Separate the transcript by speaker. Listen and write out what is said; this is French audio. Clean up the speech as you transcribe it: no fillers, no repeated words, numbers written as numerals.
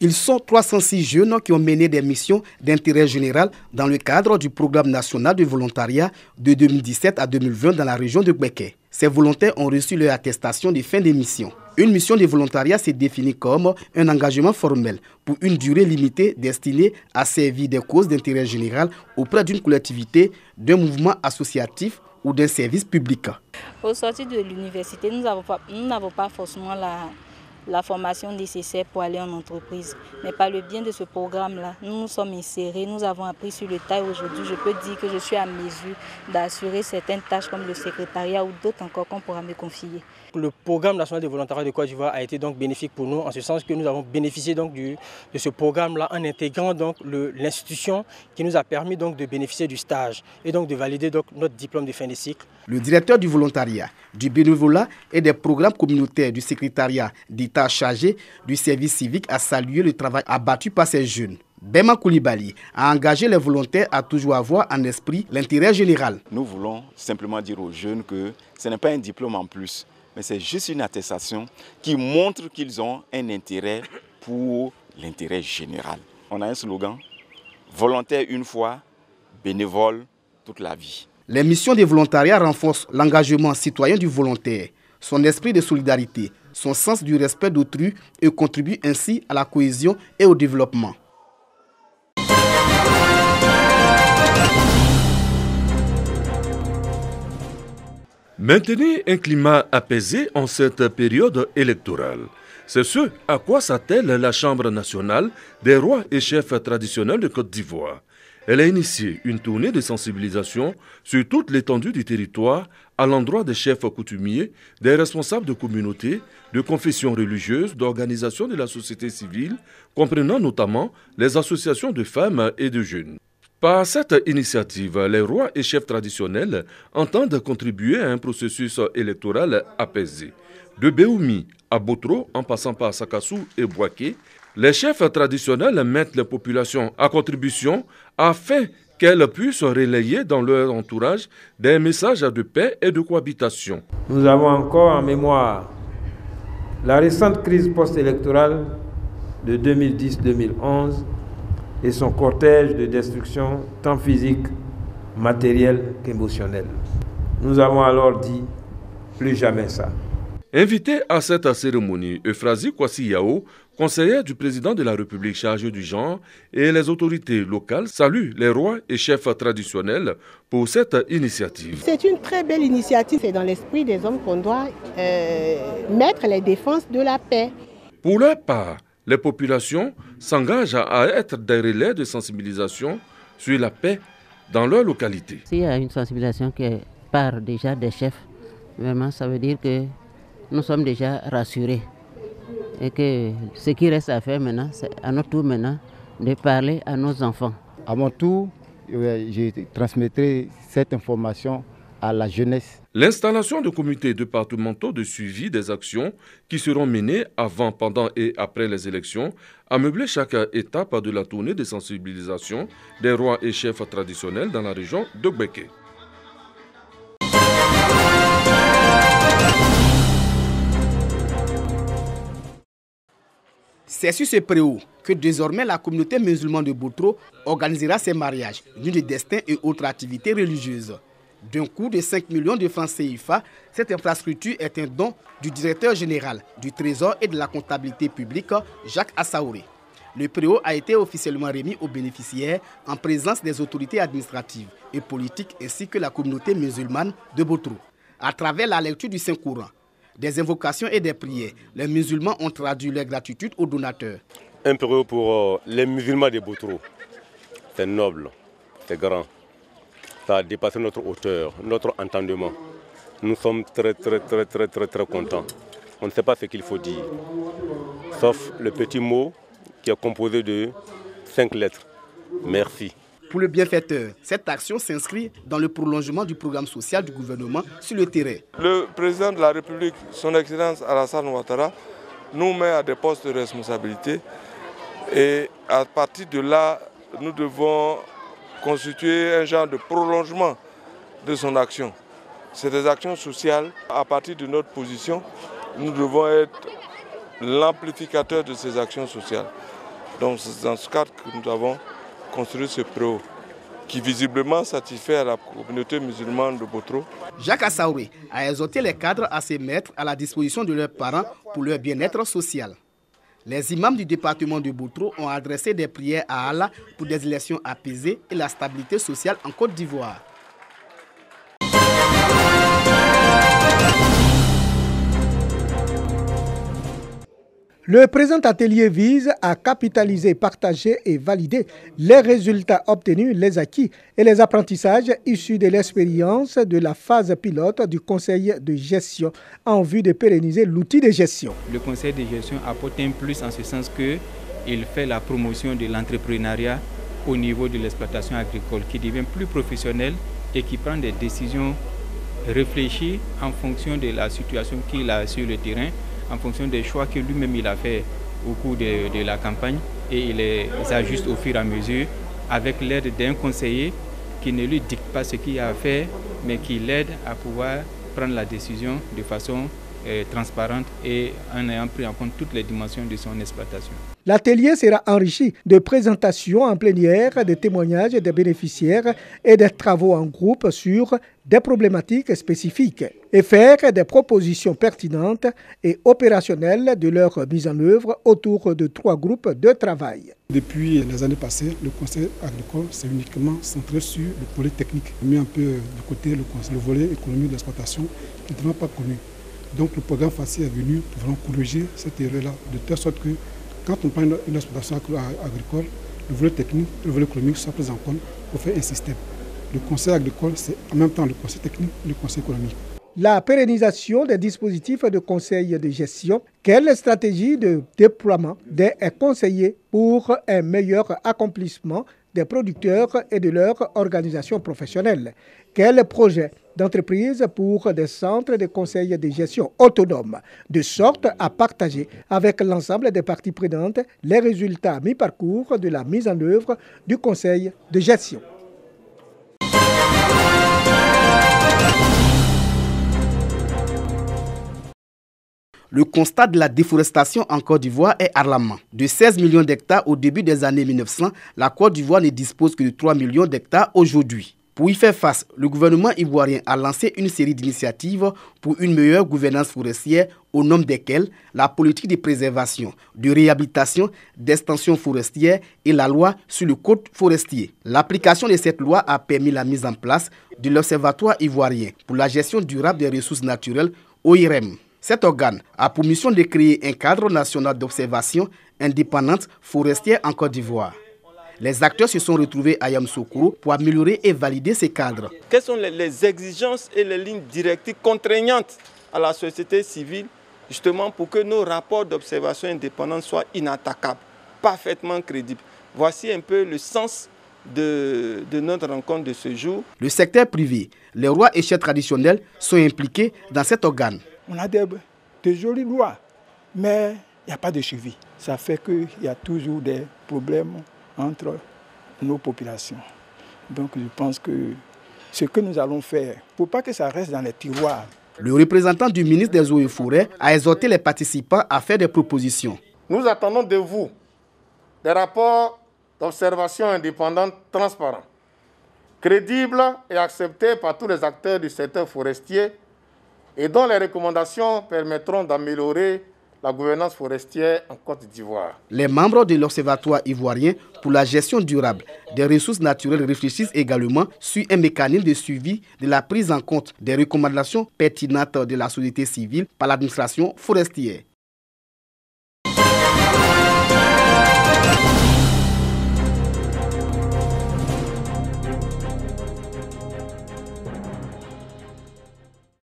Speaker 1: Ils sont 306 jeunes qui ont mené des missions d'intérêt général dans le cadre du programme national de volontariat de 2017 à 2020 dans la région de Gbeke. Ces volontaires ont reçu leur attestation de fin de mission. Une mission de volontariat s'est définie comme un engagement formel pour une durée limitée destinée à servir des causes d'intérêt général auprès d'une collectivité, d'un mouvement associatif ou d'un service public.
Speaker 2: Au sortir de l'université, nous n'avons pas forcément la formation nécessaire pour aller en entreprise. Mais par le bien de ce programme-là, nous nous sommes insérés, nous avons appris sur le tas. Aujourd'hui, je peux dire que je suis à mesure d'assurer certaines tâches comme le secrétariat ou d'autres encore qu'on pourra me confier.
Speaker 3: Le programme national de volontariat de Côte d'Ivoire a été donc bénéfique pour nous, en ce sens que nous avons bénéficié donc de ce programme-là en intégrant donc l'institution qui nous a permis donc de bénéficier du stage et donc de valider donc notre diplôme de fin de cycle.
Speaker 1: Le directeur du volontariat, du bénévolat et des programmes communautaires du secrétariat d'État chargé du service civique a salué le travail abattu par ces jeunes. Bema Koulibaly a engagé les volontaires à toujours avoir en esprit l'intérêt général.
Speaker 4: Nous voulons simplement dire aux jeunes que ce n'est pas un diplôme en plus, mais c'est juste une attestation qui montre qu'ils ont un intérêt pour l'intérêt général. On a un slogan, volontaire une fois, bénévole toute la vie.
Speaker 1: Les missions de volontariat renforcent l'engagement citoyen du volontaire, son esprit de solidarité, son sens du respect d'autrui et contribuent ainsi à la cohésion et au développement.
Speaker 5: Maintenir un climat apaisé en cette période électorale, c'est ce à quoi s'attelle la Chambre nationale des rois et chefs traditionnels de Côte d'Ivoire. Elle a initié une tournée de sensibilisation sur toute l'étendue du territoire à l'endroit des chefs coutumiers, des responsables de communautés, de confessions religieuses, d'organisations de la société civile, comprenant notamment les associations de femmes et de jeunes. Par cette initiative, les rois et chefs traditionnels entendent contribuer à un processus électoral apaisé. De Béoumi à Botro, en passant par Sakassou et Bouaké, les chefs traditionnels mettent les populations à contribution afin qu'elles puissent relayer dans leur entourage des messages de paix et de cohabitation.
Speaker 6: Nous avons encore en mémoire la récente crise post-électorale de 2010-2011 et son cortège de destruction tant physique, matérielle qu'émotionnelle. Nous avons alors dit plus jamais ça.
Speaker 5: Invité à cette cérémonie, Euphrasie Kwasi Yao, conseillère du président de la République chargée du genre, et les autorités locales saluent les rois et chefs traditionnels pour cette initiative.
Speaker 7: C'est une très belle initiative. C'est dans l'esprit des hommes qu'on doit mettre les défenses de la paix.
Speaker 5: Pour leur part, les populations s'engagent à être des relais de sensibilisation sur la paix dans leur localité.
Speaker 8: S'il y a une sensibilisation qui part déjà des chefs, vraiment ça veut dire que nous sommes déjà rassurés. Et que ce qui reste à faire maintenant, c'est à notre tour maintenant de parler à nos enfants.
Speaker 9: À mon tour, je transmettrai cette information à la jeunesse.
Speaker 5: L'installation de comités départementaux de suivi des actions qui seront menées avant, pendant et après les élections a meublé chaque étape de la tournée de sensibilisation des rois et chefs traditionnels dans la région de Gbeke.
Speaker 1: C'est sur ce préau que désormais la communauté musulmane de Botro organisera ses mariages, nuits de destin et autres activités religieuses. D'un coût de 5 millions de francs CFA, cette infrastructure est un don du directeur général du Trésor et de la comptabilité publique, Jacques Assaouré. Le préau a été officiellement remis aux bénéficiaires en présence des autorités administratives et politiques ainsi que la communauté musulmane de Botro. À travers la lecture du Saint-Coran, des invocations et des prières, les musulmans ont traduit leur gratitude aux donateurs.
Speaker 10: Un préau pour les musulmans de Botro, c'est noble, c'est grand. Ça a dépassé notre hauteur, notre entendement. Nous sommes très contents. On ne sait pas ce qu'il faut dire, sauf le petit mot qui est composé de 5 lettres. Merci.
Speaker 1: Pour le bienfaiteur, cette action s'inscrit dans le prolongement du programme social du gouvernement sur le terrain.
Speaker 11: Le président de la République, son Excellence Alassane Ouattara, nous met à des postes de responsabilité et à partir de là, nous devons constituer un genre de prolongement de son action. C'est des actions sociales. À partir de notre position, nous devons être l'amplificateur de ces actions sociales. Donc c'est dans ce cadre que nous avons construit ce préau qui visiblement satisfait à la communauté musulmane de Botro.
Speaker 1: Jacques Assaouré a exhorté les cadres à se mettre à la disposition de leurs parents pour leur bien-être social. Les imams du département de Botro ont adressé des prières à Allah pour des élections apaisées et la stabilité sociale en Côte d'Ivoire.
Speaker 12: Le présent atelier vise à capitaliser, partager et valider les résultats obtenus, les acquis et les apprentissages issus de l'expérience de la phase pilote du conseil de gestion en vue de pérenniser l'outil de gestion.
Speaker 13: Le conseil de gestion apporte un plus en ce sens qu'il fait la promotion de l'entrepreneuriat au niveau de l'exploitation agricole qui devient plus professionnel et qui prend des décisions réfléchies en fonction de la situation qu'il a sur le terrain, en fonction des choix que lui-même il a fait au cours de la campagne et il les ajuste au fur et à mesure avec l'aide d'un conseiller qui ne lui dicte pas ce qu'il a à faire mais qui l'aide à pouvoir prendre la décision de façon transparente et en ayant pris en compte toutes les dimensions de son exploitation.
Speaker 12: L'atelier sera enrichi de présentations en plénière, de témoignages des bénéficiaires et des travaux en groupe sur des problématiques spécifiques et faire des propositions pertinentes et opérationnelles de leur mise en œuvre autour de 3 groupes de travail.
Speaker 14: Depuis les années passées, le conseil agricole s'est uniquement centré sur le volet technique, mis un peu de côté le volet économique de l'exploitation qui n'était pas connu. Donc le programme FACI est venu pour vraiment corriger cette erreur-là, de telle sorte que quand on prend une exploitation agricole, le volet technique et le volet économique sont pris en compte pour faire un système. Le conseil agricole, c'est en même temps le conseil technique et le conseil économique.
Speaker 12: La pérennisation des dispositifs de conseil de gestion, quelle stratégie de déploiement des conseillers pour un meilleur accomplissement des producteurs et de leur organisation professionnelle? Quel projet d'entreprise pour des centres de conseil de gestion autonomes, de sorte à partager avec l'ensemble des parties prenantes les résultats mi-parcours de la mise en œuvre du conseil de gestion.
Speaker 1: Le constat de la déforestation en Côte d'Ivoire est alarmant. De 16 millions d'hectares au début des années 1900, la Côte d'Ivoire ne dispose que de 3 millions d'hectares aujourd'hui. Pour y faire face, le gouvernement ivoirien a lancé une série d'initiatives pour une meilleure gouvernance forestière, au nom desquelles la politique de préservation, de réhabilitation, d'extension forestière et la loi sur le code forestier. L'application de cette loi a permis la mise en place de l'Observatoire ivoirien pour la gestion durable des ressources naturelles, OIREM. Cet organe a pour mission de créer un cadre national d'observation indépendante forestière en Côte d'Ivoire. Les acteurs se sont retrouvés à Yamoussoukro pour améliorer et valider ces cadres.
Speaker 15: Quelles sont les exigences et les lignes directives contraignantes à la société civile, justement pour que nos rapports d'observation indépendante soient inattaquables, parfaitement crédibles. Voici un peu le sens de notre rencontre de ce jour. Le
Speaker 1: secteur privé, les rois et chefs traditionnels sont impliqués dans cet organe.
Speaker 16: On a des jolies lois, mais il n'y a pas de suivi. Ça fait qu'il y a toujours des problèmes entre nos populations. Donc je pense que ce que nous allons faire, pour pas que ça reste dans les tiroirs.
Speaker 1: Le représentant du ministre des Eaux et Forêts a exhorté les participants à faire des propositions.
Speaker 17: Nous attendons de vous des rapports d'observation indépendante transparents, crédibles et acceptés par tous les acteurs du secteur forestier et dont les recommandations permettront d'améliorer la gouvernance forestière en Côte d'Ivoire.
Speaker 1: Les membres de l'Observatoire ivoirien pour la gestion durable des ressources naturelles réfléchissent également sur un mécanisme de suivi de la prise en compte des recommandations pertinentes de la société civile par l'administration forestière.